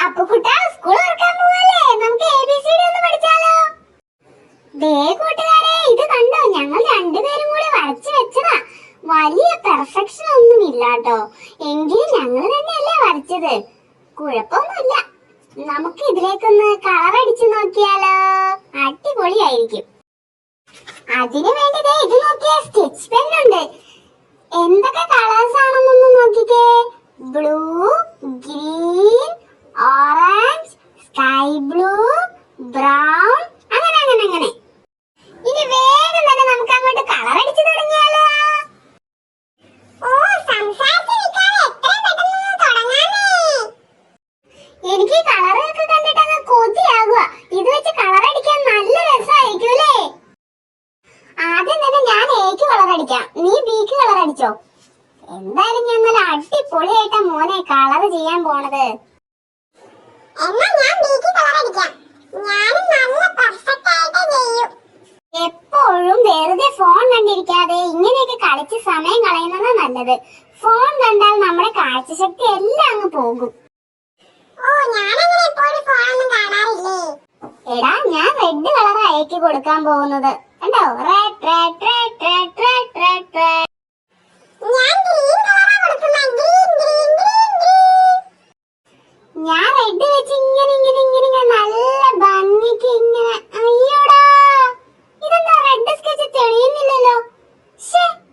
അപ്പുകുട്ടാ, school തുറക്കാൻ പോവല്ലേ? നമുക്ക് ABCD ഒന്ന് പഠിച്ചാലോ? ദേ കൂട്ടുകാരെ, ഇത് കണ്ടോ? ഞങ്ങൾ രണ്ടുപേരും കൂടി വരച്ചു വെച്ചതാ. വലിയ പെർഫെക്ഷൻ ഒന്നും ഇല്ലാട്ടോ, എങ്കിലും ഞങ്ങൾ തന്നെയല്ലേ വരച്ചത്. കുഴപ്പമൊന്നുമില്ല. നമുക്ക് ഇതിലേക്കൊന്ന് കളർ അടിച്ചു നോക്കിയാലോ? അടിപൊളിയായിരിക്കും. അതിനു വേണ്ടി ദേ ഇത് നോക്കിയ സ്കെച്ച് പെൻ ഉണ്ട്. എന്തൊക്കെ കളേഴ്സ് ആണെന്നൊന്ന് നോക്കിക്കേ. Blue, green, orange, sky blue, brown, അങ്ങനെ. ഇനി വേഗം തന്നെ നമുക്ക് അങ്ങോട്ട് കളർ അടിച്ചു തുടങ്ങിയാലോ? എനിക്ക് കളറൊക്കെ കണ്ടിട്ട് അങ്ങ് കൊതിയാകുക. ഇത് വെച്ച് കളർ അടിക്കാൻ നല്ല രസമായിരിക്കും അല്ലേ? ആദ്യം തന്നെ ഞാൻ Aക്ക് കളർ അടിക്കാം, നീ Bക്ക് കളർ അടിച്ചോ. എന്തായാലും ഞാൻ നല്ല അടിപൊളിയായിട്ടാ മോനെ കളർ ചെയ്യാൻ പോണത്. എപ്പോഴും വെറുതെ ഫോൺ കണ്ടിരിക്കാതെ ഇങ്ങനെയൊക്കെ കളിച്ച് സമയം കളയുന്നതാ നല്ലത്. ഫോൺ കണ്ടാൽ നമ്മുടെ കാഴ്ചശക്തി എല്ലാം അങ്ങ് പോകും. എടാ, ഞാൻ റെഡ് കളർ അയക്ക് കൊടുക്കാൻ പോകുന്നത് കണ്ടോ? Red red red red red red red. ഞാൻ റെഡ് വെച്ച് ഇങ്ങനെ നല്ല ഭംഗിക്ക് ഇങ്ങനെ. അയ്യോടാ, ഇതെന്താ റെഡ് സ്കെച്ച് തെളിയുന്നില്ലല്ലോ?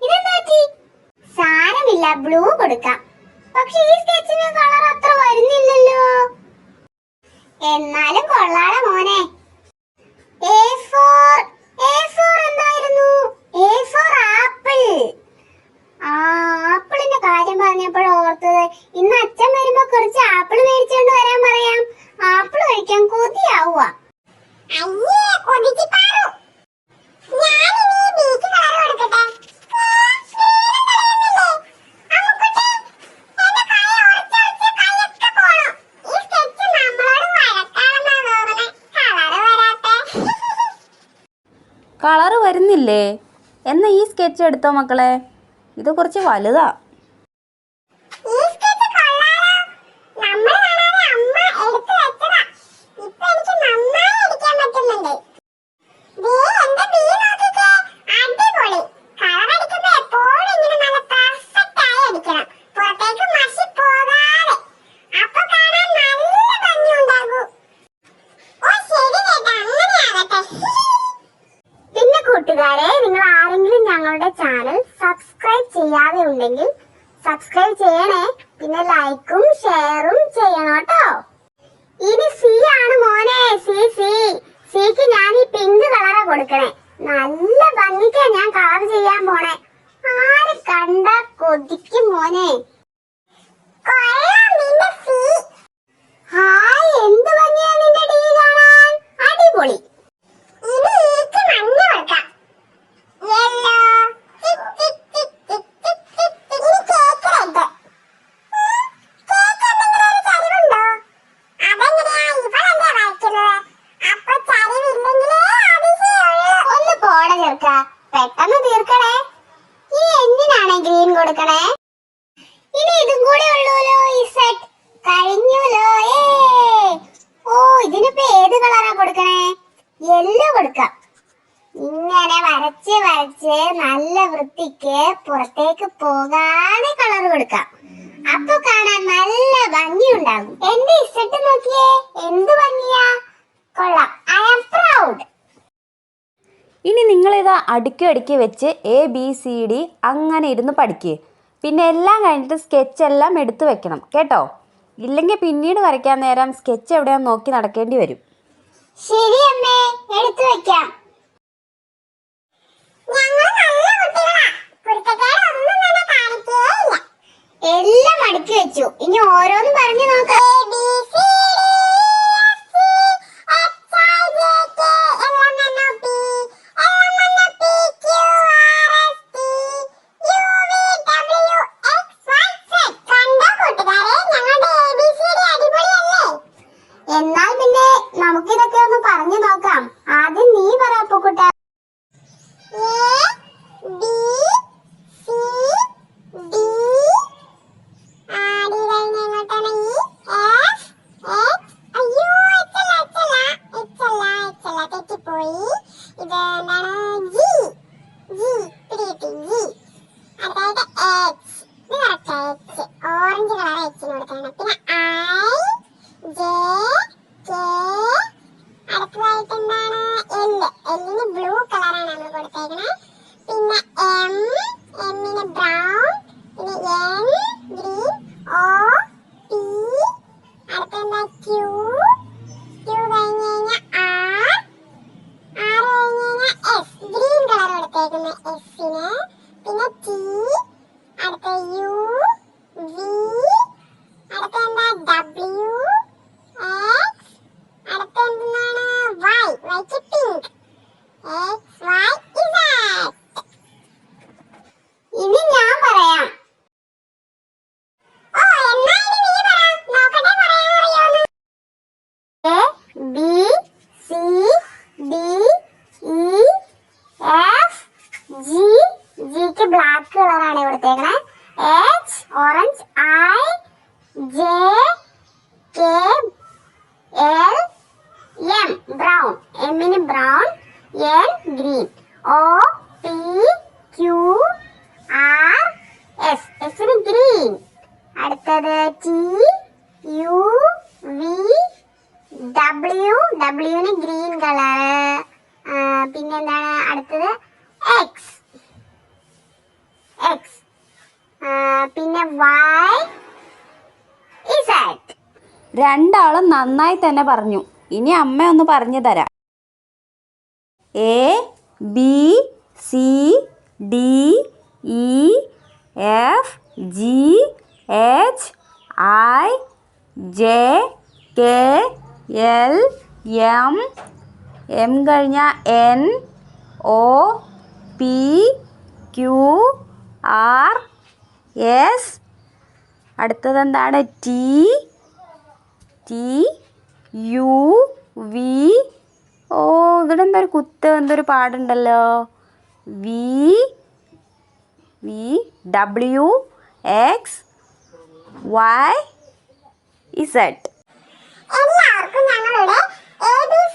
ഇതെന്താ പറ്റി? സാരമില്ല, ബ്ലൂ കൊടുക്കാം. പക്ഷെ ഈ സ്കെച്ചിന് കളർ അത്ര വരുന്നില്ലല്ലോ. എന്നാലും കൊള്ളാടെ മോനെ. A4 എന്തായിരുന്നു? A4 apple. ആപ്പിളിന്റെ കാര്യം പറഞ്ഞപ്പോൾ ഓർത്തത്, ഇന്ന് അച്ഛൻ വരുമ്പോ കുറച്ച് ആപ്പിൾ മേടിച്ചോണ്ട് വരാൻ പറയാം. ആപ്പിൾ കഴിക്കാൻ കൊതിയാവുക. കളറ് വരുന്നില്ലേ? എന്നാ ഈ സ്കെച്ച് എടുത്തോ മക്കളെ, ഇത് കുറച്ച് വലുതാ. കൂട്ടുകാരെ, നിങ്ങൾ ആരെങ്കിലും ഞങ്ങളുടെ ചാനൽ സബ്സ്ക്രൈബ് ചെയ്യാതെ ഉണ്ടെങ്കിൽ സബ്സ്ക്രൈബ് ചെയ്യണേ. പിന്നെ ലൈക്കും ഷെയറും ചെയ്യണം കേട്ടോ. ഇനി സി ആണ് മോനെ. സിക്ക് ഞാൻ ഈ പിങ്ക് കളറാ കൊടുക്കണേ. നല്ല ഭംഗിക്കാ ഞാൻ കളർ ചെയ്യാൻ പോണേ. ആര് കണ്ടാ കൊതിക്കും മോനെ. ഹായ്, എന്ത് ഭംഗിയാ നിന്റെ ഡി കാണാൻ. അടിപൊളി. പെട്ടെന്ന് തീർക്കണേ. ഇനി എന്തിനാണ് ഗ്രീൻ കൊടുക്കണേ? ഇനി ഇതും കൂടെ ഉള്ളൂല്ലോ. ഈ സെറ്റ് കഴിഞ്ഞുല്ലോ. ഇതിനിപ്പോ ഏത് കളറാ കൊടുക്കണേ? യെല്ലോ കൊടുക്കാം. ഇങ്ങനെ വരച്ച് നല്ല വൃത്തിക്ക് പുറത്തേക്ക് പോകാതെ കളർ കൊടുക്കാം. അപ്പൊ കാണാൻ നല്ല ഭംഗി ഉണ്ടാകും. എന്റെ ഇഷ്ടം നോക്കിയേ, എന്ത് ഭംഗിയാ. കൊള്ളാം. I am proud. ഇനി നിങ്ങളിത് അടുക്കി വെച്ച് ABCD അങ്ങനെ ഇരുന്ന് പഠിക്കുക. പിന്നെ എല്ലാം കഴിഞ്ഞിട്ട് സ്കെച്ച് എല്ലാം എടുത്തു വെക്കണം കേട്ടോ. ഇല്ലെങ്കിൽ പിന്നീട് വരയ്ക്കാൻ നേരം സ്കെച്ച് എവിടെയാന്ന് നോക്കി നടക്കേണ്ടി വരും. ശരി അമ്മേ, എടുത്തു വെക്കാം. എല്ലാം അടുക്കി വെച്ചു. ഇനി ഓരോന്നും പറഞ്ഞു നോക്കാം. എന്നാൽ പിന്നെ നമുക്കിതൊക്കെ ഒന്ന് പറഞ്ഞു നോക്കാം. ആദ്യം നീ പറ അപ്പുകുട്ട. അടുത്തെന്താ ക്യൂ, ക്യൂ കഴിഞ്ഞ് കഴിഞ്ഞാൽ ആർ കഴിഞ്ഞ് കഴിഞ്ഞാൽ എസ്, ഗ്രീൻ കളർ കൊടുത്തേക്കുന്ന എസിന്. പിന്നെ ടി, അടുത്ത യു, വി, അടുത്ത എന്താ ഡബ്ല്യു, എക്സ്, അടുത്ത എന്താണ് വൈ, വൈക്ക് പിങ്ക്, എക്സ് വൈ ഇസഡ്. ഇനി ഞാൻ പറയാം. ഓ എന്നാ ഇനി നീ പറ, നോക്കട്ടെ പറയാൻ അറിയോന്ന്. A B C D E F G, ജിക്ക് ബ്ലാക്ക് കളറാണ് കൊടുത്തേക്കണേ. H orange, I J K L M brown, എമ്മിന് brown, N green, O P Q R S, എസിന് ഗ്രീൻ. അടുത്തത് ടി യു വി ഡബ്ല്യു, ഡബ്ല്യുവിന് ഗ്രീൻ കളർ. പിന്നെന്താണ് അടുത്തത് X, X, പിന്നെ വൈ ഇസഡ്. രണ്ടാളും നന്നായി തന്നെ പറഞ്ഞു. ഇനി അമ്മ ഒന്ന് പറഞ്ഞു തരാം. A B C D E F G H I J K L M, M കഴിഞ്ഞാൽ N O P Q R S, അടുത്തതെന്താണ് ടി ടി യു വി. ഓ ഇവിടെ എന്തൊരു കുത്ത്, എന്തൊരു പാടുണ്ടല്ലോ. V V W X Y Z. എല്ലാവർക്കും ഞങ്ങളുടെ ABC